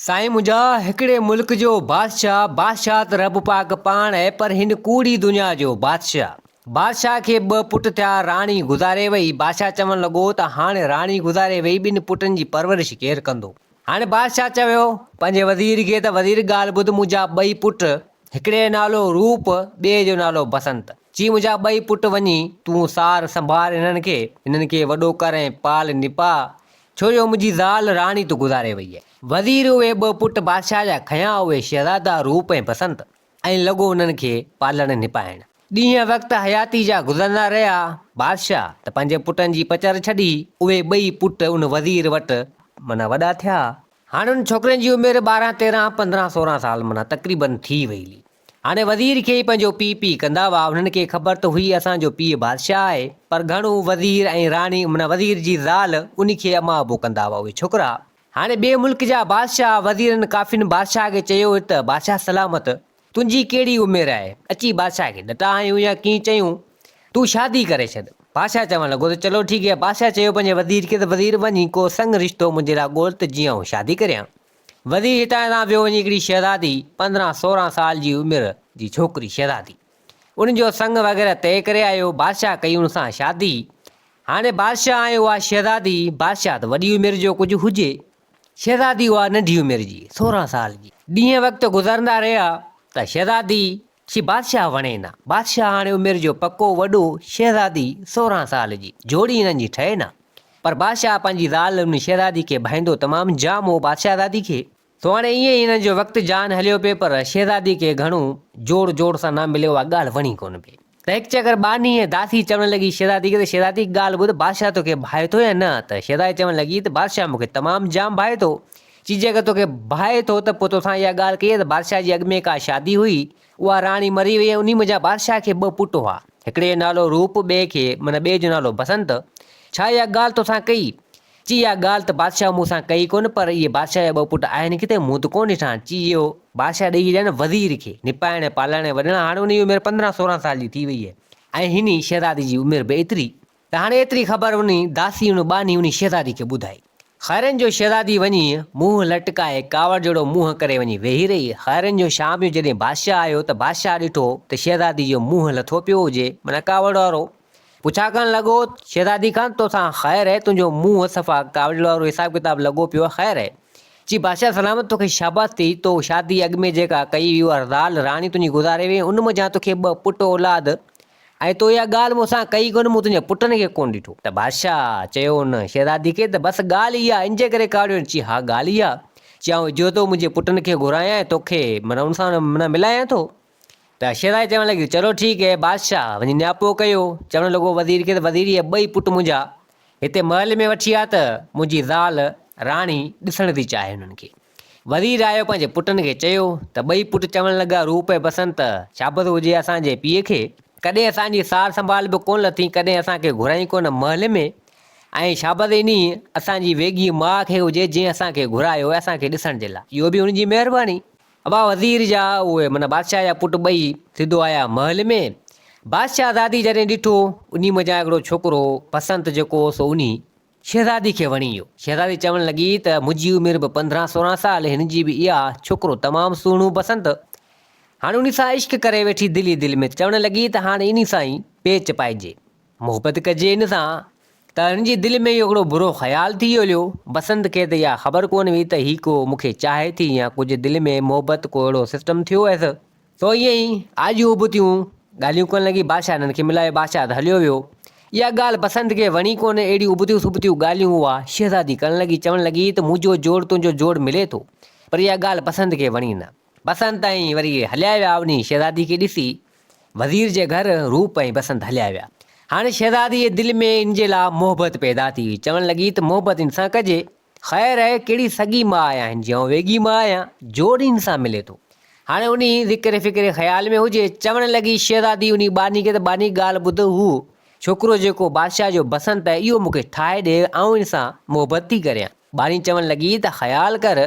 साईं मुंहिंजा हिकिड़े मुल्क जो बादशाह त रब पाक पाण आहे, पर हिन कूड़ी दुनिया जो बादशाह खे ॿ पुट थिया। राणी गुज़ारे वई। बादशाह चवणु लॻो त हाणे राणी गुज़ारे वई, ॿिनि पुटनि जी परवरिश केरु कंदो। हाणे बादशाह चयो पंहिंजे वज़ीर खे त वज़ीर ॻाल्हि ॿुध, मुंहिंजा ॿई पुट, हिकिड़े जो नालो रूप, ॿिए जो नालो बसंत। चई मुंहिंजा ॿई पुट वञी तूं सार संभाल हिननि खे वॾो कर ऐं पाल निपा, छो जो मुंहिंजी ज़ाल राणी तो गुज़ारे वई आहे। वज़ीर उहे ॿ पुट बादशाह जा खयां, उहे शहज़ादा रूप ऐं बसंत, ऐं लॻो उन्हनि खे पालण निपाइण। ॾींहं वक़्तु हयाती जा गुज़रंदा रहिया। बादशाह त पंहिंजे पुटनि जी पचर छॾी, उहे ॿई पुट उन वज़ीर वटि माना वॾा थिया। हाणे उन छोकिरनि जी उमिरि 12, 13, 15, 16 साल माना तक़रीबन थी वई हुई। हाणे वज़ीर खे ई पंहिंजो पीउ कंदा हुआ। उन्हनि खे ख़बर त हुई असांजो पीउ बादशाह आहे, पर घणो वज़ीर ऐं राणी माना वज़ीर जी ज़ाल उन खे अमा अबो कंदा हुआ उहे छोकिरा। हाणे ॿिए मुल्क जा बादशाह वज़ीरनि काफ़िन बादशाह खे चयो त बादशाह सलामत, तुंहिंजी कहिड़ी उमिरि आहे? अची बादशाह खे ॾटा आयूं या कीअं चयूं, तूं शादी करे छॾ। बादशाह चवणु लॻो त चलो ठीकु आहे। बादशाह चयो पंहिंजे वज़ीर खे त वज़ीर वञी को संग रिश्तो मुंहिंजे लाइ ॻोल्ह त जीअं आउं शादी करियां। वज़ीर हितां खां वियो वञी हिकिड़ी शहज़ादी 15, 16 साल जी उमिरि जी छोकिरी शहज़ादी, उन्हनि जो संग वग़ैरह तइ करे आयो। बादशाह कई उन सां शादी। हाणे बादशाह ऐं उहा शहज़ादी, बादशाह त वॾी उमिरि जो कुझु हुजे, शहज़ादी उहा नंढी उमिरि जी 16 साल जी। ॾींहं वक़्तु गुज़रंदा रहिया त शहज़ादी शी बादशाह वणे न। बादशाह हाणे उमिरि जो पको वॾो, शहज़ादी 16 साल जी, जोड़ी हिननि जी ठहे न। पर बादशाह पंहिंजी ज़ाल उन शहज़ादी खे भाईंदो तमामु जाम हो बादशाहज़ादी खे। तो हाणे ईअं ई हिननि जो वक़्तु जान हलियो पिए, पर शहज़ादी खे घणो जोड़ सां न मिलियो। आहे ॻाल्हि वणी कोन पई। त हिकु चकर बानी ऐं दासी चवणु लॻी शहज़ादी खे त शहज़ादी ॻाल्हि ॿुध, बादशाह तोखे भाए थो या न? त शहज़ादी चवणु लॻी त बादशाह मूंखे तमामु जाम भाए थो। चीज अगरि तोखे भाए थो त पोइ तोसां इहा ॻाल्हि कई त बादशाह जी अॻ में का शादी हुई, उहा राणी मरी वई। उन मुंहिंजा बादशाह खे 2 पुट हुआ, हिकिड़े जो नालो रूप, ॿिए जो नालो बसंत। छा इहा ॻाल्हि तोसां कई? चई इहा ॻाल्हि त बादशाह मूंसां कई कोन, पर इहे बादशाह जा 2 पुट आहिनि किथे, मूं त कोन ॾिठा। चई इहो बादशाह ॾेई ॾियनि वज़ीर खे निपाइण पालण ऐं वॾण। हाणे उन जी उमिरि 15, 16 साल जी थी वई आहे, ऐं हिन शहज़ादी जी उमिरि बि एतिरी। त हाणे एतिरी ख़बर उन दासी उन बानी उन शहज़ादी खे ॿुधाई। ख़ैरनि जो शहज़ादी वञी मुंहुं लटकाए कावड़ जहिड़ो मुंहुं करे वञी वेही रही। ख़ैरनि जो शाम जो जॾहिं बादशाह आयो त बादशाह ॾिठो त शहज़ादी जो मुंहुं लथो पियो हुजे, माना कावड़ वारो। पुछा करणु लॻो शहज़ादी खां, तोसां ख़ैरु आहे? तुंहिंजो मुंहुं सफ़ा कावड़ वारो हिसाब किताब लॻो पियो आहे, ख़ैरु आहे? चई बादशाह सलामत, तोखे शाबाश थी। तो शादी अॻ में जेका कई उहा ज़ाल राणी तुंहिंजी गुज़ारे वई, उन मज़ा तोखे 2 पुट औलाद, ऐं तो इहा ॻाल्हि मूंसां कई कोन, मूं तुंहिंजे पुटनि खे कोन ॾिठो। त बादशाह चयो हुन शहज़ादी खे त बसि ॻाल्हि इहा इन जे करे कावड़ियो। चई हा ॻाल्हि इहा, चऊं जो तो मुंहिंजे पुटनि खे घुरायां तोखे माना उन सां माना मिलायां थो। त शहज़ादी चवणु लॻी चलो ठीकु आहे। बादशाह वञी न्यापो कयो। चवणु लॻो वज़ीर खे त वज़ीर इहे 2 पुट मुंहिंजा हिते महल में वठी आ, त मुंहिंजी ज़ाल राणी ॾिसण थी चाहे उन्हनि खे। वज़ीर आयो पंहिंजे पुटनि खे चयो त 2 पुट चवणु लॻा रूप ऐं बसंत, शाबत हुजे असांजे पीउ खे, कॾहिं असांजी सार संभाल बि कोन लथी, कॾहिं असांखे घुराई कोन महल में, ऐं शाबत इन असांजी वेगी माउ खे हुजे जंहिं असांखे घुरायो आहे असांखे ॾिसण जे लाइ, इहो बि हुनजी महिरबानी। अबा वज़ीर जा उहे माना बादशाह जा पुट 2 सिधो आया महल में। बादशाह दादी जॾहिं ॾिठो उन मज़ा हिकिड़ो छोकिरो बसंत जेको सो उन शहज़ादी खे वणी वियो। शहज़ादी चवणु लॻी त मुंहिंजी उमिरि बि 15, 16 साल, हिन जी बि इहा छोकिरो तमामु सुहिणो बसंत। हाणे उन सां इश्क करे वेठी दिलि ई दिलि में, चवणु लॻी त हाणे इन सां ई पेच पाइजे, मोहबत कजे इन सां। त हिन जी दिलि में इहो हिकिड़ो बुरो ख़्यालु थी वियो। बसंत खे त इहा ख़बर कोन हुई त हीउ को मूंखे चाहे थी या कुझु दिलि में मोहबत को अहिड़ो सिस्टम थियो आहे। तो ईअं ई आजियूं उबतियूं ॻाल्हियूं करणु लॻी। बादशाह हिननि खे मिलायो, बादशाह त हलियो वियो। इहा ॻाल्हि बसंत खे वणी कोन। अहिड़ी उबतियूं सुबतियूं ॻाल्हियूं उहा शहज़ादी करणु लॻी। चवणु लॻी त मुंहिंजो जोड़ तुंहिंजो जोड़ मिले थो, पर इहा ॻाल्हि बसंत खे वणी न। बसंत ऐं वरी हलिया विया उन शहज़ादी खे ॾिसी वज़ीर जे घर। रूप ऐं बसंत हलिया विया। हाणे शहज़ादी जे दिलि में इन जे लाइ मोहबत पैदा थी। चवणु लॻी त मोहबत इन सां कजे, ख़ैरु आहे कहिड़ी सॻी माउ आहियां हिन जी, ऐं वेगी माउ आहियां, जोड़ इन सां मिले थो। हाणे उन ज़िक्र फ़िक्र ख़्याल में हुजे। चवणु लॻी शहज़ादी उन बानी खे त बानी ॻाल्हि ॿुध, हू छोकिरो जेको बादशाह जो बसंत आहे इहो मूंखे ठाहे ॾे, ऐं इन सां मोहबत थी करियां। बानी चवणु लॻी त ख़्यालु कर,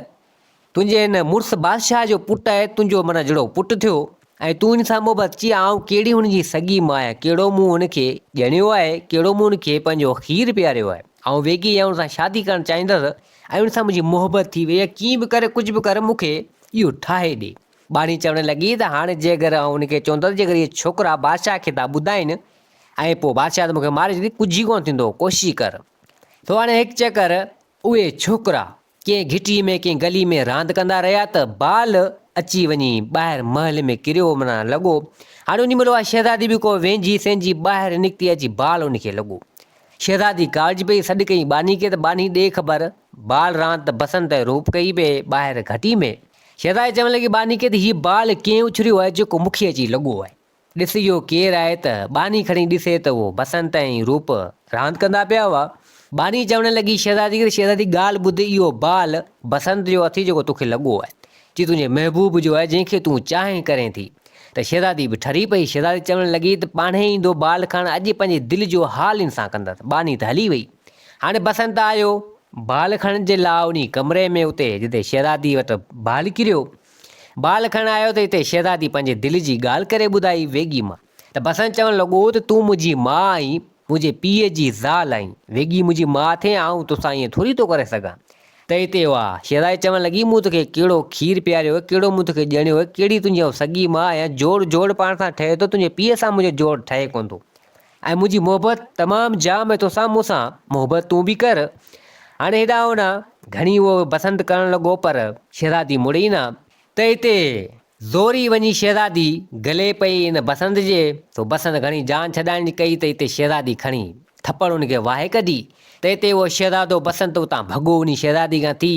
तुंहिंजे हिन मुड़ुसु बादशाह जो पुटु आहे, तुंहिंजो माना जहिड़ो पुटु थियो, ऐं तूं इन सां मोहबत। चई आउं कहिड़ी हुनजी सॻी माउ आहियां, कहिड़ो मूं हुनखे ॼणियो आहे, कहिड़ो मूं हुनखे पंहिंजो खीरु पीआरियो आहे, ऐं वेगी ऐं हुन सां शादी करणु चाहींदसि। ऐं उन सां मुंहिंजी मोहबत थी वई, कीअं बि करे कुझु बि करे मूंखे इहो ठाहे ॾे। ॿाणी चवणु लॻी त हाणे जे अगरि हुनखे चवंदसि जे अगरि इहे छोकिरा बादशाह खे था ॿुधाइनि ऐं पोइ बादशाह त मूंखे मारे छॾी, कुझु ई कोन थींदो, कोशिशि कर। तो हाणे हिकु चकर उहे छोकिरा कंहिं घिटी में कंहिं गली में रांदि कंदा रहिया त बाल अची वञी ॿाहिरि महल में किरियो, माना लॻो। हाणे उन महिल उहा शहज़ादी बि को वेंझी सेंझी ॿाहिरि निकिती अची बाल उनखे लॻो। शहज़ादी काज पई, सॾु कई बानी खे त बानी ॾे ख़बर, बाल रांदि त बसंत रूप कई पिए ॿाहिरि घटी में। शहज़ादी चवणु लॻी बानी खे त हीउ बाल कीअं उछरियो आहे जेको मूंखे अची लॻो आहे, ॾिस इहो केरु आहे। त बानी खणी ॾिसे त उहो बसंत ऐं रूप रांदि कंदा पिया हुआ। बानी चवणु लॻी शहज़ादी खे, शहज़ादी ॻाल्हि ॿुध, इहो बाल बसंत जो अथई जेको तोखे लॻो आहे, जी तुंहिंजे महबूब जो आहे जंहिंखे तूं चाहें करें थी। त शहज़ादी बि ठरी पई। शहज़ादी चवणु लॻी त पाणे ईंदो बाल खणणु, अॼु पंहिंजे दिलि जो हाल हिन सां कंदसि। बानी त हली वई। हाणे बसंत आयो बाल खणण जे लाइ उन कमरे में, उते जिते शहज़ादी वटि बाल किरियो। बाल खणणु आयो त हिते शहज़ादी पंहिंजे दिलि जी ॻाल्हि करे ॿुधाई वेगी मां। त बसंत चवणु लॻो त तूं मुंहिंजी माउ आहीं, मुंहिंजे पीउ जी ज़ाल आहीं, वेगी मुंहिंजी माउ थिए, आऊं तोसां ईअं थोरी थो करे सघां। त हिते उहा शहज़ादी चवणु लॻी, मूं तोखे कहिड़ो खीरु पीआरियो, कहिड़ो मूं तोखे ॼणियो, कहिड़ी तुंहिंजी सॻी माउ आहे, जोड़ जोड़ पाण सां ठहे थो, तुंहिंजे पीउ सां मुंहिंजो जोड़ ठहे कोन थो। ऐं मुंहिंजी मोहबत तमामु जाम आहे तोसां, मूंसां मोहबत तूं बि कर। हाणे हेॾा होॾां घणी उहो बसंत करणु लॻो, पर शहज़ादी मुड़ी न। त हिते ज़ोरी वञी शहज़ादी गले पई हिन बसंत जे, तो बसंत घणी जान छॾाइण जी कई त हिते शहज़ादी खणी थप्पड़ हुनखे वाहे कढी। त हिते उहो शहज़ादो बसंत उतां भॻो उन शहज़ादी खां थी।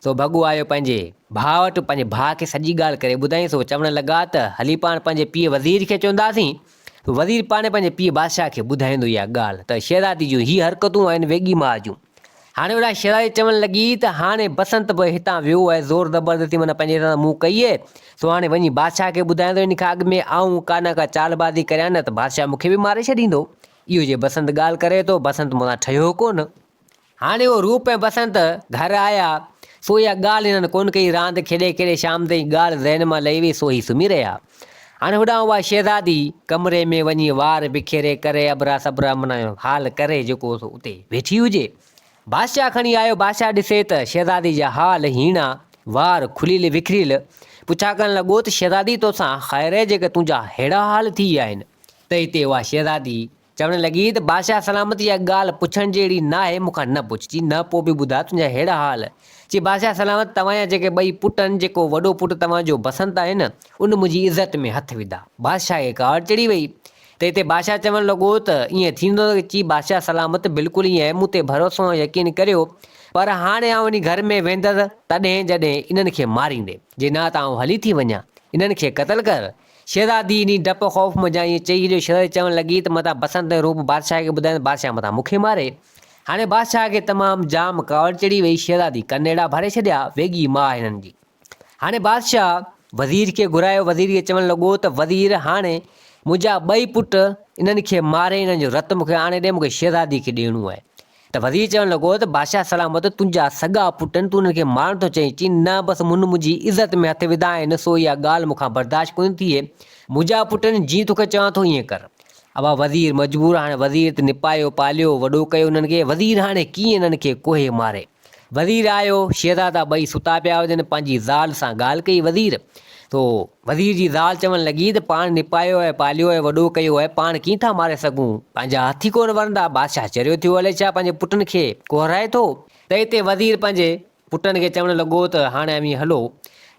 सो भॻो आयो पंहिंजे भाउ वटि, पंहिंजे भाउ खे सॼी ॻाल्हि करे ॿुधाईं। सो चवणु लॻा त हली पाण पंहिंजे पीउ वज़ीर खे चवंदासीं, वज़ीर पाणे पंहिंजे पीउ बादशाह खे ॿुधाईंदो इहा ॻाल्हि त शहज़ादी जूं हीअ हरकतूं आहिनि वेगी माउ जूं। हाणे होॾा शहज़ादी चवणु लॻी त हाणे बसंत बि हितां वियो आहे, ज़ोर ज़बरदस्ती माना पंहिंजे हितां मुंहुं कई आहे। सो हाणे वञी बादशाह खे ॿुधाईंदो इन खां अॻु में आऊं का का चालबाज़ी करियां न त बादशाह मूंखे बि मारे छॾींदो। इहो जे बसंत ॻाल्हि करे थो, बसंत मूंसां ठहियो कोन। हाणे उहो रूप ऐं बसंत घर आया, सो इहा ॻाल्हि हिननि कोन कई। रांदि खेॾे खेॾे शाम ताईं ॻाल्हि ज़हन मां लही वई, सो ही सुम्ही रहिया। हाणे होॾां उहा शहज़ादी कमरे में वञी वार बिखेरे करे अबरा सबरा माना हाल करे जेको उते वेठी हुजे। बादशाह खणी आयो, बादशाह ॾिसे त शहज़ादी जा हाल हीणा, वार खुलियल विखरियल। पुछा करणु लॻो त शहज़ादी तोसां ख़ैर आहे जेके तुंहिंजा अहिड़ा हाल थी विया आहिनि। त हिते उहा शहज़ादी चवणु लॻी त बादशाह सलामत इहा ॻाल्हि पुछण जहिड़ी न आहे, मूंखां न पुछजी, न पोइ बि ॿुधा तुंहिंजा अहिड़ा हाल। चई बादशाह सलामत, तव्हांजा जेके ॿई पुट आहिनि, जेको वॾो पुटु तव्हांजो बसंत आहे न, उन मुंहिंजी इज़त में हथु विधा। बादशाह खे काड़ चढ़ी वई। त हिते बादशाह चवणु लॻो त ईअं थींदो। चई बादशाह सलामत, बिल्कुलु ईअं आहे, मूं ते भरोसो ऐं यकीन करियो, पर हाणे आउं वञी घर में वेंदसि तॾहिं जॾहिं इन्हनि खे मारींदे, जे न त आउं हली थी वञा, इन्हनि खे क़तलु कर। शहज़ादी नी डप ख़ौफ़ में ईअं चई छॾियो। शहज़ादी चवणु लॻी त मथां बसंत रूप बादशाह खे ॿुधाए, बादशाह मथां मूंखे मारे। हाणे बादशाह खे तमामु जाम कावड़ चढ़ी वई। शहज़ादी कनेड़ा भरे छॾिया, वेगी माउ हिननि जी। हाणे बादशाह वज़ीर खे घुरायो। वज़ीर खे चवणु लॻो त वज़ीर, हाणे मुंहिंजा ॿई पुट इन्हनि खे मारे, इन्हनि जो रतु मूंखे आणे ॾे, मूंखे शहज़ादी खे ॾियणो आहे। त वज़ीर चवणु लॻो त बादशाह सलामत, तुंहिंजा सॻा पुट आहिनि, तूं उन्हनि खे मारण थो चईं। चई न, बसि मुंहिंजी इज़त में हथु विधा आहिनि, सो इहा ॻाल्हि मूंखां बर्दाश्त कोन थिए। मुंहिंजा पुट आहिनि, जीअं तोखे चवां थो ईअं कर। अब वज़ीर मजबूर। हाणे वज़ीर त निपायो पालियो, वॾो कयो उन्हनि खे। वज़ीर हाणे कीअं इन्हनि खे कोहे मारे। वज़ीर आयो, शहज़ादा ॿई सुता पिया हुजनि, पंहिंजी ज़ाल सां ॻाल्हि कई वज़ीर। तो वज़ीर जी ज़ाल चवणु लॻी त पाण निपायो आहे, पालियो आहे, वॾो कयो आहे, पाण कीअं था मारे सघूं, पंहिंजा हथ ई कोन वरंदा। बादशाह चरियो थियो हले छा, पंहिंजे पुटनि खे कोहराए थो। त हिते वज़ीर पंहिंजे पुटनि खे चवणु लॻो त हाणे अमी हलो।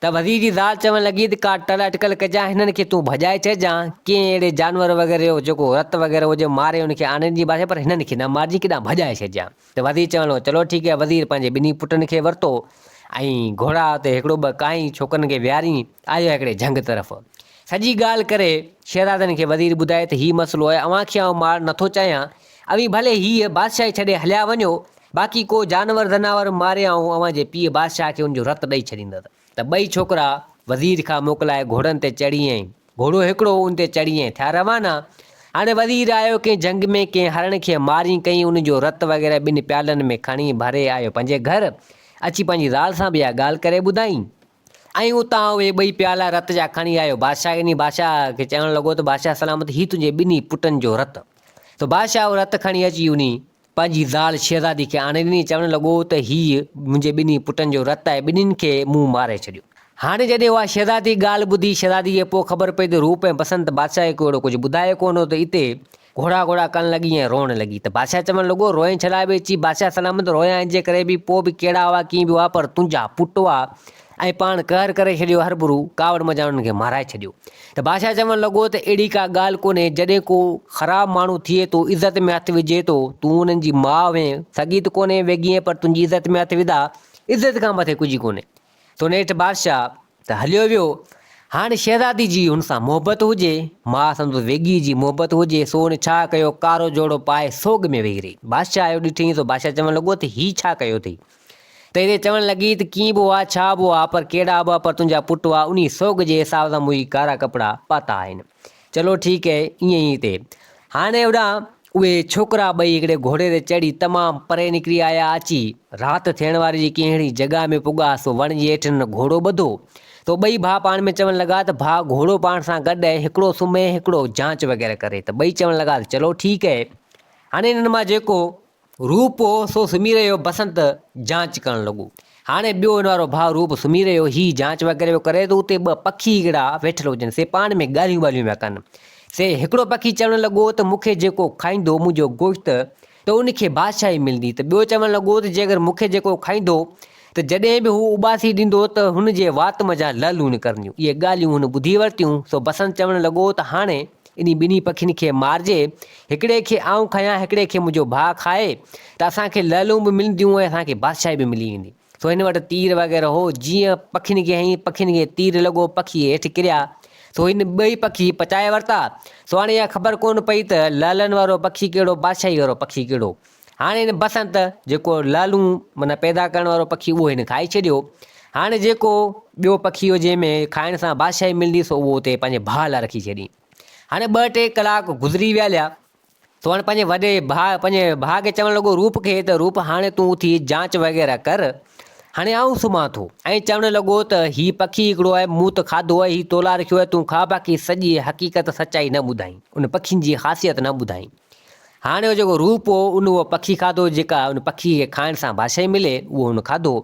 त वज़ीर जी ज़ाल चवणु लॻी त का टल अटकल कजांइ, हिननि खे तूं भॼाए छॾिजांइ, कंहिं अहिड़े जानवर वग़ैरह जो जेको रतु वग़ैरह हुजे मारे हुनखे आणण जी बात, पर हिननि खे न मारिजी, केॾां भॼाए छॾिजांइ। त वज़ीर चवणु चलो ठीकु आहे। वज़ीर पंहिंजे ॿिन्ही पुटनि खे वरितो ऐं घोड़ा ते हिकिड़ो ॿ काई छोकरनि खे विहारियईं, आयो हिकिड़े जंग तरफ़। सॼी ॻाल्हि करे शहज़ादनि खे वज़ीर ॿुधाए त हीउ मसइलो आहे, अव्हांखे आउं मार नथो चाहियां, अवी भले हीअ बादशाही छॾे हलिया वञो, बाक़ी को जानवर जनावर मारे ऐं अव्हांजे पीउ बादशाह खे हुनजो रतु ॾेई छॾींदसि। त ॿई छोकिरा वज़ीर खां मोकिलाए घोड़नि ते चढ़ी ऐं घोड़ो हिकिड़ो उन ते चढ़ी ऐं थिया रवाना। हाणे वज़ीर आयो, कंहिं जंग में कंहिं हरण खे मारी कई, उनजो रतु वग़ैरह ॿिनि प्यालनि में खणी भरे आयो पंहिंजे घर। अची पंहिंजी ज़ाल सां बि इहा ॻाल्हि करे ॿुधाई ऐं उतां उहे ॿई प्याला रत जा खणी आयो बादशाह खे। बादशाह खे चवणु लॻो त बादशाह सलामत, हीउ तुंहिंजे ॿिन्ही पुटनि जो रतु। त बादशाह उहो रतु खणी अची उन पंहिंजी ज़ाल शहज़ादी खे आणे ॾिनी। चवणु लॻो त हीअ मुंहिंजे ॿिन्ही पुटनि जो रतु आहे, ॿिन्हिनि खे मूं मारे छॾियो। हाणे जॾहिं उहा शहज़ादी ॻाल्हि ॿुधी, शहज़ादी खे पोइ ख़बर पई त रूप ऐं बसंत बादशाह खे अहिड़ो कुझु ॿुधाए कोन हो, त हिते घोड़ा घोड़ा करणु लॻी ऐं रोअणु लॻी। त बादशाह चवणु लॻो रोए छा लाइ बि अची, बादशाह सलामत रोयां हिन जे करे बि, पोइ बि कहिड़ा हुआ कीअं बि हुआ, पर तुंहिंजा पुट हुआ ऐं पाण कहर करे छॾियो, हरभरू कावड़ मजा उन्हनि खे माराए छॾियो। त बादशाह चवणु लॻो त अहिड़ी का ॻाल्हि कोन्हे, जॾहिं को ख़राबु माण्हू थिए थो, इज़त में हथु विझे थो, तूं उन्हनि जी माउ ऐं सॻी त कोन्हे वेॻीअ, पर तुंहिंजी इज़त में हथु विधा, इज़त खां मथे कुझु कोन्हे। तो नेठि बादशाह त हलियो वियो। हाणे शहज़ादी जी हुन सां मोहबत हुजे, मां सम्झो वेॻी जी मोहबत हुजे, सो हुन छा कयो, कारो जोड़ो पाए सोग में वेही रही। बादशाह आयो ॾिठईं, तो बादशाह चवणु लॻो त हीउ छा कयो अथई। त हिते चवणु लॻी त कीअं बि हुआ, छा बि हुआ, पर कहिड़ा बि, पर तुंहिंजा पुट हुआ, उन सोग जे हिसाब सां मुंहिंजी कारा कपिड़ा पाता आहिनि। चलो ठीकु है, ईअं ई हिते हाणे होॾां उहे छोकिरा ॿई हिकिड़े घोड़े ते चढ़ी तमामु परे निकिरी आया। अची राति थियण वारी जेकी अहिड़ी जॻह में पुॻा, सो वण जे हेठि घोड़ो ॿधो। तो ॿई भाउ पाण में चवणु लॻा त भाउ घोड़ो पाण सां गॾु आहे, हिकिड़ो सुम्हे हिकिड़ो जांच वग़ैरह करे। त ॿई चवणु लॻा त चलो ठीकु है। हाणे हिननि मां जेको रूप हो सो सुम्ही रहियो, बसंत जांच करणु लॻो। हाणे ॿियो हिन वारो भाउ रूप सुम्ही रहियो, हीउ जांच वग़ैरह करे, त उते ॿ पखी हिकिड़ा वेठल हुजनि, से पाण में ॻाल्हियूं ॿाल्हियूं पिया कनि। से हिकिड़ो पखी चवणु लॻो त मूंखे जेको खाईंदो मुंहिंजो गोश्त, त उनखे बादशाही मिलंदी। त ॿियो चवणु लॻो त जेकर मूंखे जेको खाईंदो, त जॾहिं बि हू उबासी ॾींदो, त हुनजे वात मज़ा ललूं निकिरंदियूं। इहे ॻाल्हियूं हुन ॿुधी वरितियूं। सो बसंत चवणु लॻो त हाणे इन ॿिन्ही पखियुनि खे मारिजे, हिकिड़े खे आऊं खायां, हिकिड़े खे मुंहिंजो भाउ खाए, त असांखे ललूं बि मिलंदियूं ऐं असांखे बादशाही बि मिली वेंदी। सो हिन वटि तीर वग़ैरह हो, जीअं पखियुनि खे हईं, पखियुनि खे तीर लॻो, पखी हेठि किरिया। सो हिन ॿई पखी पचाए वरिता। सो हाणे इहा ख़बर कोन पई त लालनि वारो पखी कहिड़ो, बादशाही वारो पखी कहिड़ो। हाणे हिन बसंत जेको लालूं माना पैदा करण वारो पखी, उहो हिन खाई छॾियो। हाणे जेको ॿियो पखी हो जंहिंमें खाइण सां बादशाही मिलंदी, सो उहो उते पंहिंजे भाउ लाइ रखी छॾी। हाणे 2-3 कलाक गुज़री विया लिया। सो हाणे पंहिंजे पंहिंजे भाउ खे चवणु लॻो रूप खे, त रूप हाणे तूं उथी जांच वग़ैरह कर, हाणे आऊं सुम्हां थो। ऐं चवणु लॻो त हीउ पखी हिकिड़ो आहे, मूं त खाधो आहे, हीउ तोला रखियो आहे, तूं खा, बाक़ी सॼी हक़ीक़त सचाई न ॿुधाई, उन पखियुनि जी ख़ासियत न ॿुधाई। हाणे उहो जेको रूप हो, उहो पखी खाधो, जेका उन पखी खे खाइण सां बादशाही मिले, उहो हुन खाधो।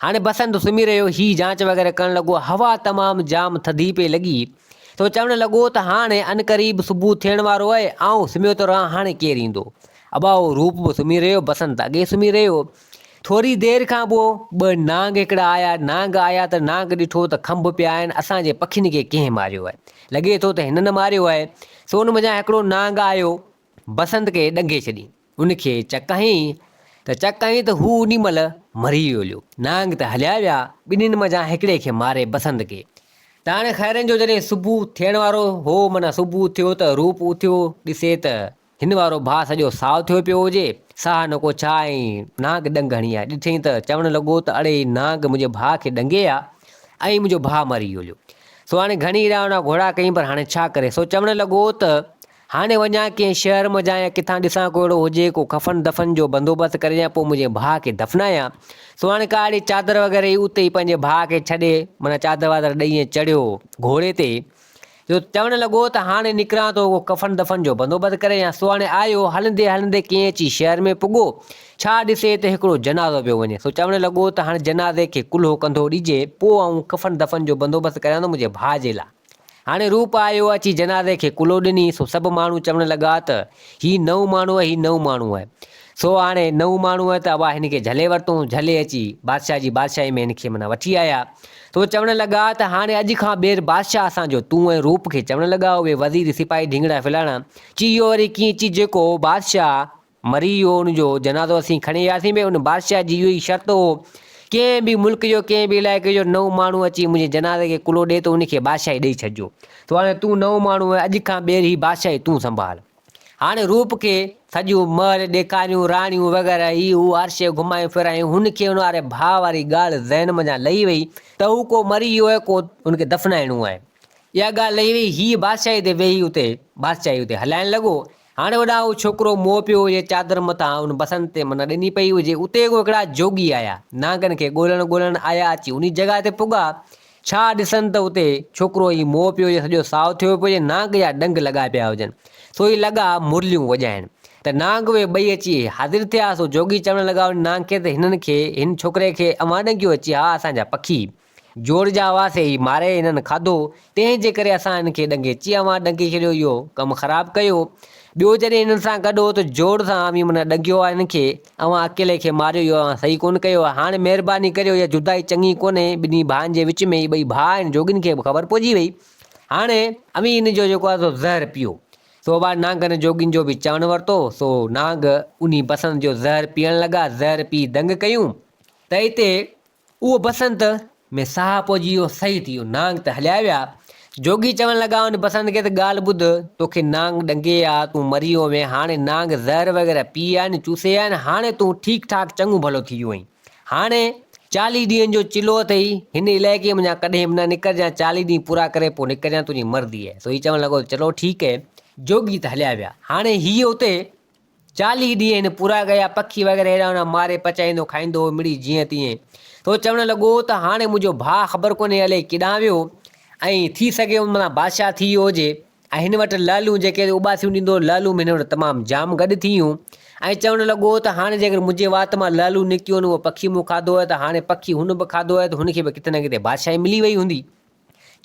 हाणे बसंत सुम्ही रहियो, हीउ जांच वग़ैरह करणु लॻो। हवा तमामु जाम थधी पई लॻी। तो चवणु लॻो त हाणे अनक़रीब सुबुह थियण वारो आहे, आऊं सुम्हियो थो रहां, हाणे केरु ईंदो। अबाओ रूप बि सुम्ही रहियो, बसंत अॻे सुम्ही रहियो। थोरी देरि खां पोइ 2 नांग हिकिड़ा आया। नांग आया त नांग ॾिठो त खंभ पिया आहिनि, असांजे पखियुनि खे कंहिं मारियो आहे, लॻे थो त हिननि मारियो आहे। सो हुन मज़ा हिकिड़ो नांग आयो, बसंत खे ॾंगे छॾी, उनखे चक हईं। त हू उन महिल मरी वियो। नांग त हलिया विया, ॿिन्हिनि मज़ा हिकिड़े खे मारे, बसंत खे। त हाणे ख़ैरनि जो जॾहिं सुबुह थियण वारो हो, माना सुबुह थियो, त रूप उथियो, ॾिसे त हिन वारो भाउ सॼो साओ थियो पियो हुजे, साह न को छा, ऐं नांग ॾंग हणी आहे। ॾिठईं त चवणु लॻो त अड़े नांग मुंहिंजे भाउ खे ॾंगे आहे ऐं मुंहिंजो भाउ मरी वियो। सो हाणे घणी रावणा घोड़ा कईं, पर हाणे छा करे। सो चवणु लॻो त हाणे वञा कंहिं शहर में जां, किथां ॾिसां को अहिड़ो हुजे, को कफ़न दफ़न जो बंदोबस्तु करे, पोइ मुंहिंजे भाउ खे दफ़नायां। सो हाणे का अहिड़ी चादर वग़ैरह ई उते ई पंहिंजे भाउ खे छॾे, माना चादर वादर ॾेई चढ़ियो घोड़े ते। जो चवणु लॻो त हाणे निकिरां थो, उहो कफ़न दफ़न जो बंदोबस्तु करे या। सो हाणे आयो हलंदे हलंदे कंहिं अची शहर में पुॻो, छा ॾिसे त हिकिड़ो जनाज़ो पियो वञे। सो चवणु लॻो त हाणे जनाज़े खे कुल्हो कंधो ॾिजे, पोइ आऊं कफ़न दफ़न जो बंदोबस्तु करियां थो मुंहिंजे भाउ जे लाइ। हाणे रूप आयो, अची जनाज़े खे कुल्हो ॾिनी। सो सभु माण्हू चवणु लॻा त हीउ नओं माण्हू आहे, हीउ नओं माण्हू आहे। सो हाणे नओं माण्हू आहे त अबा हिन खे झले वरितऊं, झले अची बादशाह जी बादशाही में हिन खे माना वठी आया। तो चवणु लॻा त हाणे अॼु खां ॿीहर बादशाह असांजो तूं ऐं रूप खे चवणु लॻा उहे वज़ीर सिपाही ढिंगड़ा फिलाणा। चई वरी कीअं चई, जेको बादशाह मरी वियो हुनजो जनाज़ो असीं खणी वियासीं, में उन बादशाह जी इहो ई शर्त हो, कंहिं बि मुल्क जो, कंहिं बि इलाइक़े जो नओं माण्हू अची मुंहिंजे जनाज़े खे कुल्हो ॾिए, त उनखे बादशाही ॾेई छॾिजो। तो हाणे तूं नओं माण्हू आहे, अॼु खां ॿीहर ही बादशाही तूं संभाल। हाणे रूप खे सॼियूं महल ॾेखारियूं, राणियूं वग़ैरह, ही हू अर्श घुमायूं फिरायूं। हुनखे हुन वारे भाउ वारी ॻाल्हि ज़हन में लही वई त हू को मरी वियो आहे, को हुनखे दफ़नाइणो आहे। इहा ॻाल्हि लही वई। हीअ बादशाही ते वेही उते बादशाही उते हलाइण लॻो। हाणे होॾां उहो छोकिरो मोह पियो हुजे चादर मथां, उन बसंत ते माना ॾिनी पई हुजे। उते हिकिड़ा जोगी आया, नांगनि खे ॻोल्हण आया। अची उन जॻह ते पुॻा, छा ॾिसनि त उते छोकिरो ई मोह पियो हुजे, सॼो साओ थियो पियो हुजे, नांग जा ॾंग लॻा पिया हुजनि। सो ई लॻा मुरलियूं वॼाइण। त नांग उहे ॿई अची हाज़िर थिया। सो जोगी चवणु लॻा नांग खे त हिन छोकिरे खे अवां ॾंगियो अची, हा असांजा पखी जोड़ जा हुआसीं, ही मारे हिननि खाधो, तंहिंजे करे असां हिन खे ॾंगे अची अवां ॾंगे छॾियो, इहो कमु ख़राबु कयो। ॿियो जॾहिं हिननि सां गॾु हो त जोड़ सां माना ॾंगियो आहे हिन खे, अवां अकेले खे मारियो, इहो अवां सही कोन कयो आहे। हाणे महिरबानी करियो, इहा जुदाई चङी कोन्हे ॿिन्ही भाउनि जे विच में, ॿई भाउ आहिनि, जोगिनि खे बि ख़बर पइजी वई। हाणे अमी हिन जो जेको आहे सो ज़हर पीओ। सो बा नांग ने जोगिन जो बि चवणु वरितो। सो नांग उन बसंत जो ज़हर पीअण लॻा, ज़हर पी दंग कयूं त हिते उहो बसंत में साह पइजी वियो, सही थी वियो, नांग त हलिया विया। जोगी चवणु लॻा उन बसंत खे त ॻाल्हि ॿुध, तोखे नांग ॾंगे आहे, तूं मरी वियो में, हाणे नांग ज़हर वग़ैरह पी आहिनि, चूसे आहिनि, हाणे तूं ठीकु ठाक चङो भलो थी वियो आहीं। हाणे 40 ॾींहंनि जो चिलो अथई, हिन इलाइक़े में कॾहिं न निकिरजांइ, 40 ॾींहं पूरा करे पोइ निकिरजांइ, तुंहिंजी मर्ज़ी आहे। सो ही चवणु लॻो चलो ठीकु आहे। जोगी त हलिया विया। हाणे हीअ उते 40 ॾींहं हिन पूरा कया, पखी वग़ैरह हेॾा होॾा मारे पचाईंदो खाईंदो मिड़ी जीअं तीअं। तो चवणु लॻो त हाणे मुंहिंजो भाउ ख़बर कोन्हे हले केॾांहुं वियो, ऐं थी सघे माना बादशाह थी वियो हुजे, ऐं हिन वटि लालूं जेके उॿासियूं ॾींदो, लालूं हिन वटि तमामु जाम गॾु थी वियूं। ऐं चवणु लॻो त हाणे जेकर मुंहिंजे वात मां लालूं निकियूं आहिनि, उहो पखी मूं खाधो आहे, त हाणे पखी हुन बि खाधो आहे, त हुनखे बि किथे न किथे बादशाही मिली वई हूंदी।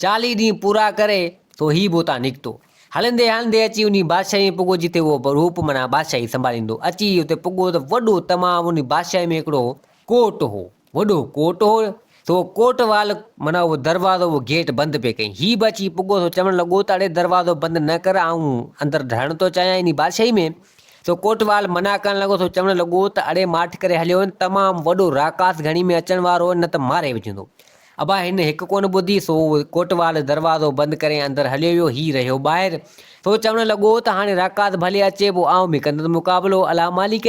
40 ॾींहं पूरा करे तो ही बि उतां निकितो। हलंदे हलंदे अची उन बादशाही पुॻो जिते उहो रूप माना बादशाही संभालींदो, अची उते पुॻो त वॾो तमामु उन बादशाही में हिकिड़ो कोट हो, वॾो कोट हो। तो कोट वाल माना उहो दरवाज़ो उहो गेट बंदि पे कई। ही बि अची पुॻो, तो चवणु लॻो त अड़े दरवाज़ो बंदि न कर, ऐं अंदरि ढहण थो चाहियां इन बादशाही में। तो कोटवाल मना करणु लॻो। तो चवणु लॻो त अड़े माठ करे हलियो वञ, तमामु वॾो राकास घणी में अचण वारो, न त मारे विझंदो। अबा हिन हिकु कोन ॿुधी। सो कोटवाल दरवाज़ो बंदि करे अंदरि हलियो वियो, ही रहियो ॿाहिरि। तो चवणु लॻो त हाणे राकास भले अचे पोइ आउं बि कंदुसि मुक़ाबिलो, अला मालिक।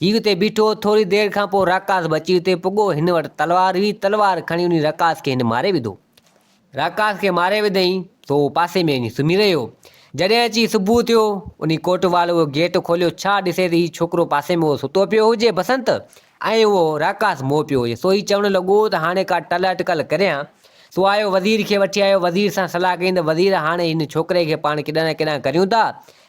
हीउ हुते बीठो, थोरी देरि खां पोइ राकास बि अची हुते पुॻो। हिन वटि तलवार हुई, तलवार खणी उन राकास खे हिन मारे विधो। राकास खे मारे विधईं तो पासे में वञी सुम्ही रहियो। जॾहिं अची सुबुह थियो, उन कोटवाल उहो गेट खोलियो, छा ॾिसे त हीउ छोकिरो पासे में उहो सुतो पियो हुजे बसंत, ऐं उहो राकास मोह पियो हुजे। सो ही चवणु लॻो त हाणे का टल अटकल करियां। सो आयो वज़ीर खे वठी आयो, वज़ीर सां सलाह कई त वज़ीर हाणे हिन छोकिरे खे पाण केॾां न केॾांहुं करियूं था,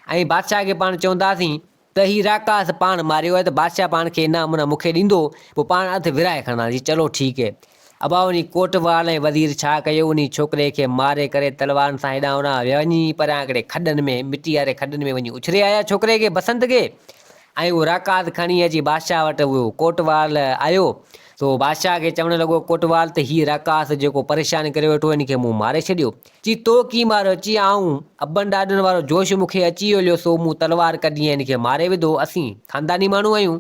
ऐं बादशाह खे पाण चवंदासीं त ही राकास पाण मारियो आहे, त बादशाह पाण खे इनाम माना मूंखे ॾींदो, पोइ पाण हथु विराए खणंदासीं। चलो ठीकु आहे। अबा उन कोटवाल ऐं वज़ीर छा कयो, उन छोकिरे खे मारे करे तलवारनि सां हेॾां होॾां वञी परियां हिकिड़े खॾनि में, मिटी वारे खॾनि में वञी उछरे आया छोकिरे खे, बसंत खे। ऐं उहो राकास खणी अची बादशाह वटि उहो कोटवाल आयो। तो बादशाह खे चवणु लॻो कोटवाल त हीउ राकास जेको परेशान करे वेठो, हिनखे मूं मारे छॾियो। चई तो कीअं मारियो? चई आऊं अॿनि ॾाॾनि वारो जोश मूंखे अची वियो, सो मूं तलवार कढी ऐं हिनखे मारे विधो, असीं ख़ानदानी माण्हू आहियूं।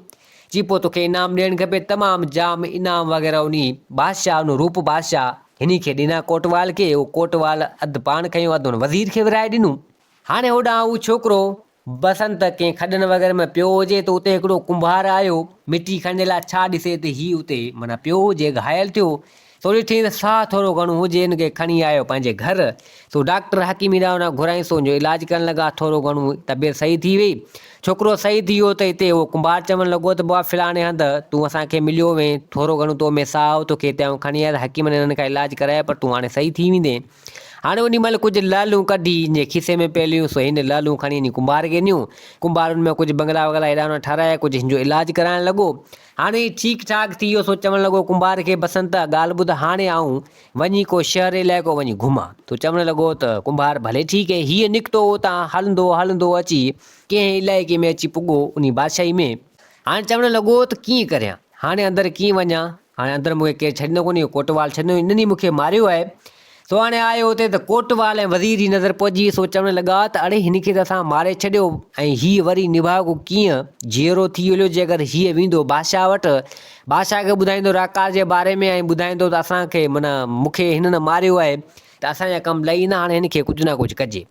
चई पोइ तोखे इनाम ॾियणु खपे, तमामु जाम इनाम वग़ैरह उन बादशाह, उन रूप बादशाह हिन खे ॾिना कोटवाल खे। उहो कोटवाल अधु पाण खयो, अधु हुन वज़ीर खे विराए ॾिनूं। हाणे होॾां उहो छोकिरो बसंत कंहिं खॾनि वग़ैरह में पियो हुजे, त उते हिकिड़ो कुंभार आयो मिटी खणण लाइ, छा ॾिसे त हीउ उते माना पियो हुजे, घायल थियो। सो ॾिठी त साह थोरो घणो हुजे, हिनखे खणी आयो पंहिंजे घर। सो डॉक्टर हकीम हेॾां होॾां घुराईं, सो हुनजो इलाजु करणु लॻा, थोरो घणो तबियत सही थी वई। छोकिरो सही थी वियो त हिते उहो कुंभार चवणु लॻो त बुआ फलाणे हंधि तूं असांखे मिलियो वें, थोरो घणो तो में साह, तोखे हिते आऊं खणी आया, हकीम ने हिननि खां इलाजु कराए, पर तूं हाणे सही थी वेंदे। हाणे उन महिल कुझु लालूं कढी हिन खीसे में पइलियूं। सो हिन लालूं खणी हिन कुंभार खे ॾिनियूं। कुंभार में कुझु बंगला वंगला हेॾा होॾा ठाराया, कुझु हिन जो इलाजु कराइणु लॻो। हाणे ठीकु ठाक थी वियो। सो चवणु लॻो कुंभार खे, बसंत ॻाल्हि ॿुध, हाणे आऊं वञी को शहर इलाइक़ो वञी घुमां। तो चवणु लॻो त कुंभार भले ठीकु आहे। हीअं निकितो उतां हलंदो हलंदो अची कंहिं इलाइक़े में अची पुॻो उन बादशाही में। हाणे चवणु लॻो त कीअं करियां, हाणे अंदरि कीअं वञा, हाणे अंदरि मूंखे केरु छॾींदो कोन्हे, कोटवाल छॾींदो, इन्हनि मूंखे मारियो आहे। सो हाणे आयो हुते त कोटवाल ऐं वज़ीर जी नज़र पहुची। सो चवणु लॻा त अड़े हिनखे त असां मारे छॾियो, ऐं हीअ वरी निभागो कीअं जीअरो थी वियो, जेकर हीअ वेंदो बादशाह वटि, बादशाह खे ॿुधाईंदो राकास जे बारे में, ऐं ॿुधाईंदो त असांखे माना मूंखे हिननि मारियो आहे, त असांजा कमु लही न, हाणे हिनखे कुझु न कुझु कजे।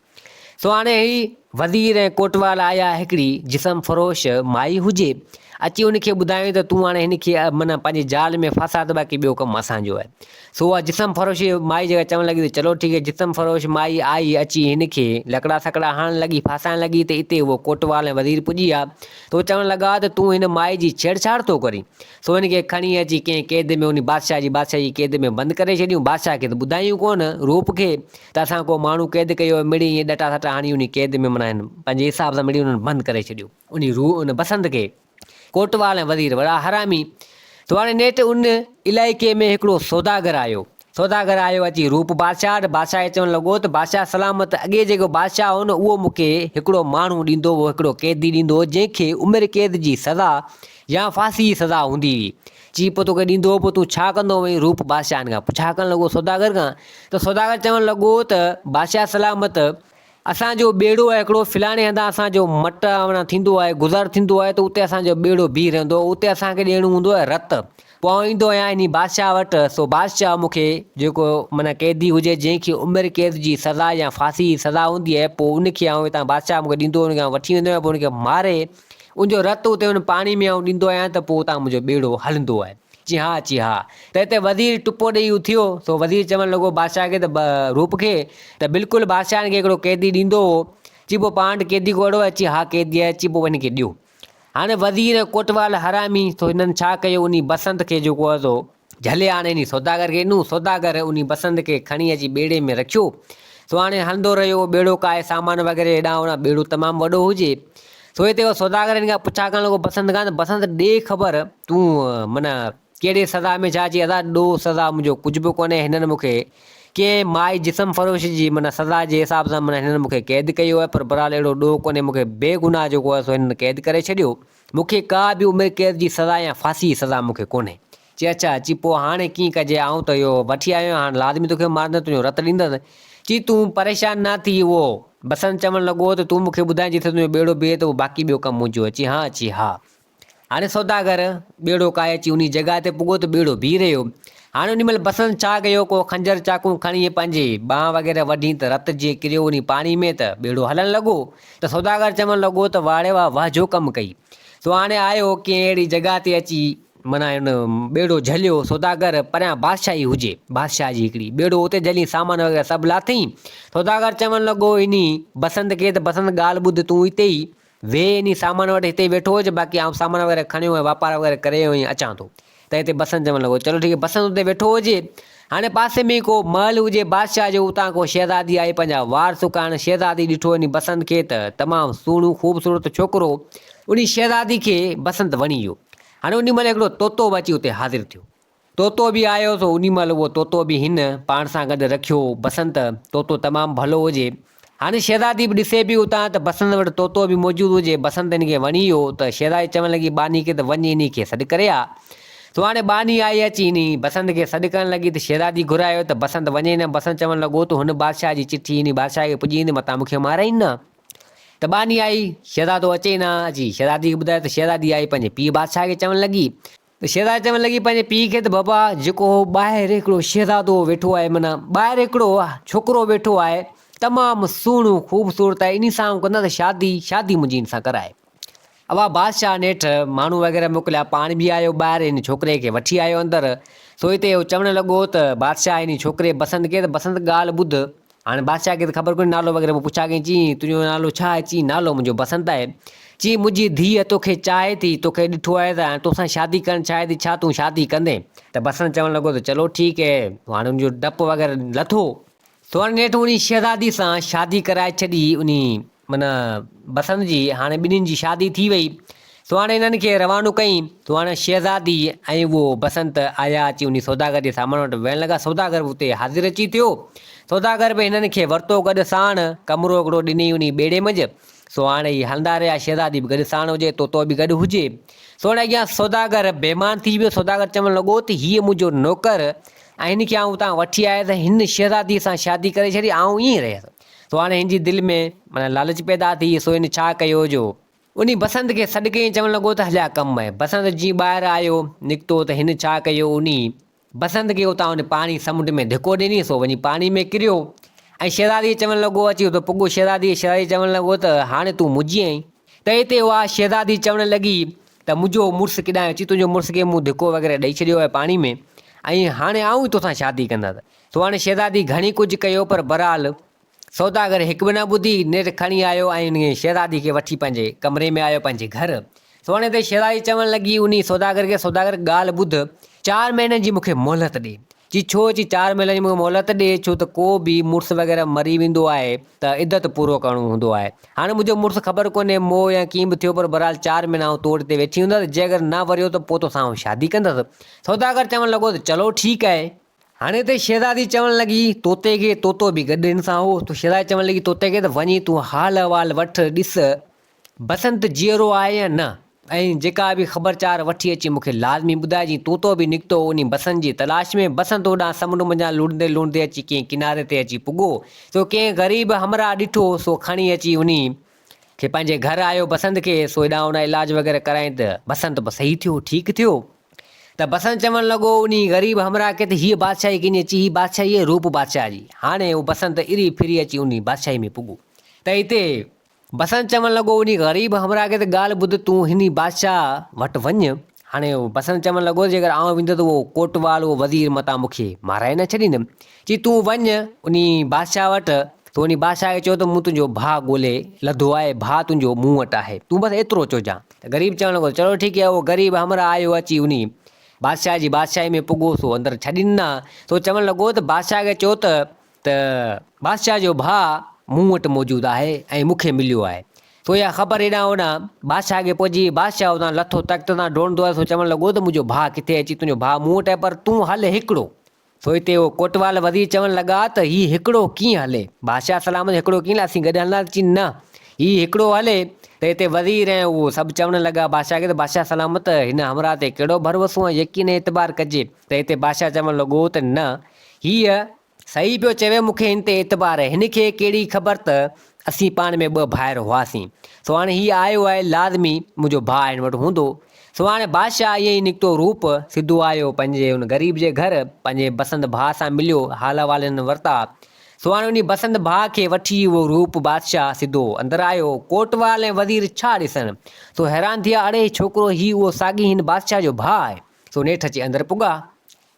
सो हाणे ही वज़ीर ऐं कोटवाल आया हिकिड़ी जिस्म फरोश माई हुजे, अची उनखे ॿुधायूं त तूं हाणे हिनखे माना पंहिंजे जाल में फासा त बाक़ी ॿियो कमु असांजो आहे। सो उहा जिस्म फरोशी माई जॻह चवणु लॻी त चलो ठीकु है, जिस्म फरोश माई आई अची हिनखे लकड़ा सकड़ा हणणु लॻी, फासाइणु लॻी त हिते उहो कोटवाल ऐं वज़ीर पुॼी विया। त उहो चवणु लॻा त तूं हिन माई जी छेड़छाड़ थो करीं। सो हिनखे खणी अची कंहिं कैद में उन बादशाह जी कैद में बंदि करे छॾियूं। बादशाह खे त ॿुधायूं कोन रूप खे त असां को माण्हू कैद कयो, मिड़ी ईअं ॾटा सटा हणी उन कैद में माना पंहिंजे हिसाब सां मिड़ी उन्हनि बंदि करे छॾियो उन बसंत खे। कोटवाल ऐं वज़ीर वॾा हरामी। तो हाणे नेठि उन इलाइक़े में हिकिड़ो सौदागर आयो। अची रूप बादशाह खे चवणु लॻो त बादशाह सलामत, अॻे जेको बादशाह हो न उहो मूंखे हिकिड़ो माण्हू ॾींदो हो, हिकिड़ो कैदी ॾींदो हो जंहिंखे उमिरि कैद जी सज़ा या फांसी जी सज़ा हूंदी हुई। चई पोइ तोखे ॾींदो हो, पोइ तूं छा कंदो हुअईं? रूप बादशाह खां पुछा करणु लॻो सौदागर खां। त सौदागर चवणु लॻो त बादशाह सलामत, असांजो ॿेड़ो आहे हिकिड़ो फिलाणे हंधा असांजो मट माना थींदो आहे, गुज़र थींदो आहे, त उते असांजो ॿेड़ो बीह रहंदो, उते असांखे ॾियणो हूंदो आहे रत। पोइ ईंदो आहियां इन बादशाह वटि। सो बादशाह मूंखे जेको माना कैदी हुजे जंहिंखे उमिरि कैद जी सज़ा या फांसी जी सज़ा हूंदी आहे, पोइ उनखे हितां बादशाह मूंखे ॾींदो, उनखां वठी वेंदो आहियां, पोइ उनखे मारे उनजो रत उते उन पाणी में ॾींदो आहियां, त पोइ उतां मुंहिंजो ॿेड़ो हलंदो आहे। चई हा। त हिते वज़ीर टुपो ॾेई उथियो। सो वज़ीर चवणु लॻो बादशाह खे त रूप खे त बिल्कुलु बादशाह खे हिकिड़ो कैदी ॾींदो हो। चई पोइ पाण वटि कैदी को अहिड़ो आहे? चई हा कैदी आहे। चई पोइ हिनखे ॾियो। हाणे वज़ीर कोटवाल हरामी, तो हिननि छा कयो, उन बसंत खे जेको आहे सो झले हाणे इन सौदागर खे ॾिनो। सौदागर उन बसंत खे खणी अची ॿेड़े में रखियो। सो हाणे हलंदो रहियो ॿेड़ो, काए सामान वग़ैरह हेॾां होॾां, ॿेड़ो तमामु वॾो हुजे। सो हिते उहो सौदागर हिन खां पुछा करणु लॻो बसंत खां, त बसंत ॾे ख़बर तूं माना कहिड़े सज़ा में छा? चई अदा ॾो सज़ा मुंहिंजो कुझु बि कोन्हे, हिननि मूंखे कंहिं माई जिस्म फरोश जी माना सज़ा जे हिसाब सां माना हिननि मूंखे कैद कयो आहे, पर बहरहाल अहिड़ो ॾोह कोन्हे, मूंखे बेगुनाह जेको आहे सो हिननि कैद करे छॾियो, मूंखे का बि उमिरि कैद जी सज़ा या फांसी जी सज़ा मूंखे कोन्हे। चई अच्छा। चई पोइ हाणे कीअं कजे? आऊं त इहो वठी आयो आहियां, हाणे लाज़मी तोखे मारंदुसि, तुंहिंजो रत ॾींदुसि। चई तूं परेशान न थी। उहो बसंत चवणु लॻो त तूं मूंखे ॿुधाए जिथे तुंहिंजो ॿेड़ो बीहे त उहो बाक़ी ॿियो कमु मुंहिंजो आहे। चई हा। हाणे सौदागर ॿेड़ो काए अची उन जॻह ते पुॻो त ॿेड़ो बीह रहियो। हाणे उन महिल बसंत छा कयो, को खंजर चाकू खणी पंहिंजे बांह वग़ैरह वढी त रत जीअं किरियो उन पाणी में, त ॿेड़ो हलणु लॻो। त सौदागर चवणु लॻो त वाह वाह जो कमु कई। सो हाणे आयो कंहिं अहिड़ी जॻह ते अची माना ॿेड़ो झलियो। सौदागर परियां बादशाही हुजे, बादशाह जी हिकिड़ी ॿेड़ो उते झली, सामान वग़ैरह सभु लाथई। सौदागर चवणु लॻो इन बसंत खे त बसंत ॻाल्हि ॿुध, तूं हिते ई वेह, इन सामान वटि हिते वेठो हुजे, बाक़ी आउं सामान वग़ैरह खणियो ऐं वापारु वग़ैरह करे अचां थो। त हिते बसंत चवणु लॻो चलो ठीकु है, बसंत उते वेठो हुजे। हाणे पासे में को महल हुजे बादशाह जो, उतां को शहज़ादी आई पंहिंजा वार सुकाइण। शहज़ादी ॾिठो इन बसंत खे त तमामु सुहिणो ख़ूबसूरत छोकिरो, उन शहज़ादी खे बसंत वणी वियो। हाणे उन महिल हिकिड़ो तोतो बि अची उते हाज़िर थियो। तोतो बि आयो, सो उन महिल उहो तोतो बि हिन पाण सां गॾु रखियो बसंत। तोतो तमामु भलो हुजे। हाणे शहज़ादी बि ॾिसे पई उतां त बसंत वटि तोतो बि मौजूदु हुजे, बसंत हिनखे वणी वियो। त शहज़ादी चवणु लॻी बानी खे त वञी इन खे सॾु करे आ। तो हाणे बानी आई अची इन बसंत खे सॾु करणु लॻी, त शहज़ादी घुरायो त बसंत वञे न। बसंत चवणु लॻो त हुन बादशाह जी चिठी इन बादशाह खे पुॼी ईंदी, मतां मूंखे माराईनि न। त बानी आई, शहज़ादो अचे न। अची शहज़ादी खे ॿुधायो, त शहज़ादी आई पंहिंजे पीउ बादशाह खे चवणु लॻी। त शहज़ादी चवणु लॻी पंहिंजे पीउ खे, त बाबा जेको ॿाहिरि हिकिड़ो शहज़ादो वेठो आहे, माना ॿाहिरि हिकिड़ो छोकिरो वेठो आहे, तमामु सुहिणो ख़ूबसूरत आहे, इन सां कंदा त शादी मुंहिंजी इन सां कराए। अवा बादशाह नेठि माण्हू वग़ैरह मोकिलिया, पाण बि आयो ॿाहिरि, इन छोकिरे खे वठी आयो अंदरि। सो हिते चवणु लॻो त बादशाह इन छोकिरे बसंत खे, त बसंत ॻाल्हि ॿुध। हाणे बादशाह खे त ख़बर कोन्हे नालो वग़ैरह, पुछा कई। चई तुंहिंजो नालो छा आहे? चई नालो मुंहिंजो बसंत आहे। चई मुंहिंजी धीअ तोखे चाहे थी, तोखे ॾिठो आहे त तोसां शादी करणु चाहे थी, छा तूं शादी कंदे? त बसंत चवणु लॻो त चलो ठीकु है। हाणे हुनजो डपु वग़ैरह लथो। सो हाणे नेठि उन शहज़ादी सां शादी कराए छॾी उन माना बसंत जी। हाणे ॿिन्हिनि जी शादी थी वई। सो हाणे हिननि खे रवानो कई। सो हाणे शहज़ादी ऐं उहो बसंत आया अची उन सौदागर जे सामान वटि वेहणु लॻा। सौदागर उते हाज़िर अची थियो। सौदागर बि हिननि खे वरितो गॾु साण, कमिरो हिकिड़ो ॾिनई उन ॿेड़े मंझि। सो हाणे हीअ हलंदा रहिया, शहज़ादी बि गॾु साण हुजे, तोतो बि गॾु हुजे। सो हाणे अॻियां सौदागर बेईमान थी वियो। सौदागर चवणु लॻो त हीअ मुंहिंजो नौकर ऐं हिनखे आउं उतां वठी आयुसि, त हिन शहज़ादी सां शादी करे छॾी, आउं ईअं रहियसि। सो हाणे हिन जी दिलि में माना लालच पैदा थी। सो हिन छा कयो जो उन बसंत खे सॾु कई। चवणु लॻो त हलिया कमु आहे। बसंत जीअं ॿाहिरि आयो निकितो, त हिन छा कयो, उन बसंत खे उतां उन पाणी समुंड में धिको ॾिनी। सो वञी पाणी में किरियो। ऐं शहज़ादी चवणु लॻो, अची त पुॻो शहज़ादी चवणु लॻो त हाणे तूं मुंहिंजी आहीं। त हिते उहा शहज़ादी चवणु लॻी त मुंहिंजो मुड़ुसु केॾांहुं अची तुंहिंजो मुड़ुसु खे मूं धिको वग़ैरह ॾेई छॾियो आहे पाणी में, ऐं हाणे आऊं ई तोसां शादी कंदसि। सो हाणे शहज़ादी घणी कुझु कयो, पर बहरहाल सौदागर हिकु बि न ॿुधी, नेठि खणी आयो ऐं उन शहज़ादी खे वठी पंहिंजे कमरे में आयो पंहिंजे घर। सो हाणे त शहज़ादी चवणु लॻी उन सौदागर खे, सौदागर ॻाल्हि ॿुध, 4 महीननि जी मूंखे मोहलत ॾे। जी छो जी 4 महीननि जी मूंखे मोहलत ॾे, छो त को बि मुड़ुसु वग़ैरह मरी वेंदो आहे त इद्दत पूरो करिणो हूंदो आहे। हाणे मुंहिंजो मुड़ुसु ख़बर कोन्हे मोह या कीअं बि थियो, पर बहरहाल 4 महीना आउं तोड़ ते वेठी हूंदसि, जे अगरि न वरियो त पोइ तोसां आउं शादी कंदसि। सौदागर चवणु लॻो त चलो ठीकु आहे। हाणे त शहज़ादी चवणु लॻी तोते खे, तोतो बि गॾु हिन सां हो, त शहज़ादी चवणु लॻी तोते खे त वञी तूं हाल अहिवाल वठि, ॾिस बसंत जीअरो आहे या न, ऐं जेका बि ख़बरचार वठी अची मूंखे लाज़मी ॿुधाइजांइ। तोतो बि निकितो उन बसंत जी तलाश में, बसंत होॾां समुंड मंझां लुड़ंदे लुड़ंदे अची कंहिं किनारे ते अची पुॻो। सो कंहिं ग़रीब हमरा ॾिठो, सो खणी अची उन खे पंहिंजे घर आयो बसंत खे। सो हेॾां होॾां इलाज वग़ैरह कराईं त बसंत बि सही थियो, ठीकु थियो। त बसंत चवणु लॻो उन ग़रीब हमरा खे त हीअ बादशाही कीअं अची, हीअ बादशाही आहे रूप बादशाह जी। हाणे उहो बसंत इरी फिरी अची उन बादशाही में पुॻो। त हिते बसंत चवणु लॻो उन ग़रीब हमरा खे त ॻाल्हि ॿुध, तूं हिन बादशाह वटि वञु। हाणे उहो बसंत चवणु लॻो जेकर आउं वेंदो त उहो कोटवाल उहो वज़ीर मतां मूंखे माराए न छॾींदुमि। जी तूं वञु उन बादशाह वटि, त उन बादशाह खे चयो त मूं तुंहिंजो भाउ ॻोल्हे लधो आहे, भाउ तुंहिंजो मूं वटि आहे, तूं बसि एतिरो चइजां। त ग़रीब चवणु लॻो चलो ठीकु आहे। उहो ग़रीब हमरा आयो अची उन बादशाह जी बादशाही में पुॻो, सो अंदरि छॾीनि न। सो चवणु लॻो त बादशाह खे चयो त बादशाह जो भाउ मूं वटि मौजूदु आहे ऐं मूंखे मिलियो आहे। सो इहा ख़बर हेॾां होॾां बादशाह खे पहुची। बादशाह हुतां लथो तख़्त तां डोड़ंदो आहे। सो चवणु लॻो त मुंहिंजो भाउ किथे अची, तुंहिंजो भाउ मूं वटि आहे, पर तूं हल हिकिड़ो। सो हिते उहो कोटवाल वज़ीर चवणु लॻा त हीउ हिकिड़ो कीअं हले, बादशाह सलामत हिकिड़ो कीअं हले, असीं गॾु हलंदासीं न, हीउ हिकिड़ो हले। त हिते वज़ीर ऐं उहो सभु चवणु लॻा बादशाह खे त बादशाह सलामत हिन हमरा ते कहिड़ो भरोसो ऐं यकीन एतबार कजे। त हिते बादशाह चवणु लॻो त न, हीअ सही पियो चवे, मूंखे हिन ते एतबार आहे। हिन खे कहिड़ी ख़बर त असीं पाण में ॿ भाइर हुआसीं। सो हाणे हीअ आयो आहे, लाज़मी मुंहिंजो भाउ हिन वटि हूंदो। सो हाणे बादशाह ईअं ई निकितो रूप, सिधो आयो पंहिंजे उन ग़रीब जे घर, पंहिंजे बसंत भाउ सां मिलियो, हाल अहिवाल हिन वरिता। सो हाणे उन बसंत भाउ खे वठी उहो रूप बादशाह सिधो अंदरि आयो। कोटवाल ऐं वज़ीर छा ॾिसनि, सो हैरान थिया, अड़े छोकिरो हीउ उहो साॻी हिन बादशाह जो भाउ आहे। सो नेठि अची अंदरि पुॻा।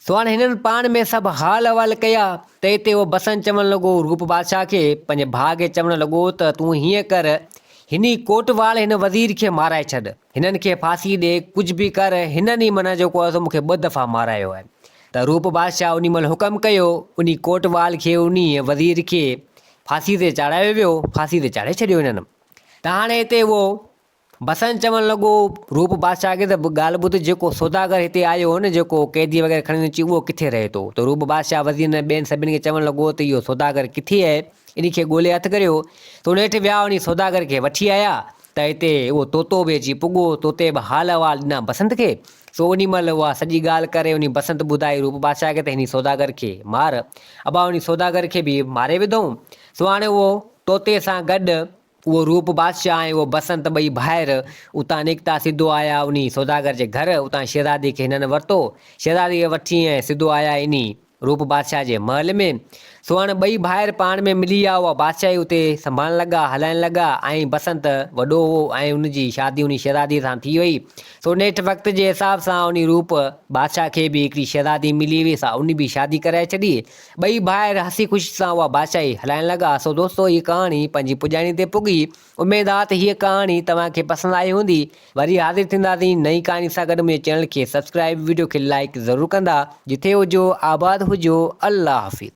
सो हाणे हिननि पाण में सभु हाल अहिवाल कया। त हिते उहो बसंत चवणु लॻो रूप बादशाह खे, पंहिंजे भाउ खे चवणु लॻो त तूं हीअं कर, हिन कोटवाल हिन वज़ीर खे माराए छॾ, हिननि खे फांसी ॾे, कुझु बि कर, हिननि ई माना जेको आहे मूंखे 2 दफ़ा मारायो आहे। त रूप बादशाह उन महिल हुकम कयो, उन कोटवाल खे उन वज़ीर खे फांसी ते चाढ़ायो वियो, फांसी ते चाढ़े छॾियो हिननि। त हाणे हिते उहो बसंत चवणु लॻो रूप बादशाह खे त ॻाल्हि ॿुध, जेको सौदागर हिते आयो हो न, जेको कैदी वग़ैरह खणी अची, उहो किथे रहे थो। त रूप बादशाह वज़ीर ने ॿियनि सभिनी खे चवणु लॻो त इहो सौदागर किथे आहे, इन खे ॻोल्हे हथु करियो। त नेठि विया उन सौदागर खे वठी आया। त हिते उहो तोतो बि अची पुॻो, तोते बि हाल अहिवाल ॾिना बसंत खे। सो उन महिल उहा सॼी ॻाल्हि करे उन बसंत ॿुधाई रूप बादशाह खे त हिन सौदागर खे मार। अबा उन सौदागर खे बि मारे विधऊं। सो हाणे उहो तोते सां गॾु उहो रूप बादशाह ऐं उहो बसंत ॿई ॿाहिरि उतां निकिता, सिधो आया उन सौदागर जे घर। उतां शहज़ादी खे हिननि वरितो, शहज़ादी खे वठी ऐं सिधो आया इन रूप बादशाह जे महल में। सो हाणे ॿई ॿाहिरि पाण में मिली विया, उहा बादशाही उते संभालण लॻा, हलाइण लॻा, ऐं बसंत वॾो हो ऐं उनजी शादी उन शहज़ादी सां थी वई। सो नेठि वक़्त जे हिसाब सां उन रूप बादशाह खे बि हिकिड़ी शहज़ादी मिली हुई, सा उन बि शादी कराए छॾी। ॿई ॿाहिरि हसी ख़ुशी सां उहा बादशाही हलाइण लॻा। सो दोस्तो हीअ कहाणी पंहिंजी पुॼाणी ते पुॻी। उमेद आहे त हीअ कहाणी तव्हांखे पसंदि आई हूंदी। वरी हाज़िर थींदासीं नई कहाणी सां गॾु। मुंहिंजे चैनल खे सब्सक्राइब, वीडियो खे लाइक ज़रूरु कंदा। जिथे हुजो आबाद हुजो, अल्लाह हाफ़िज़।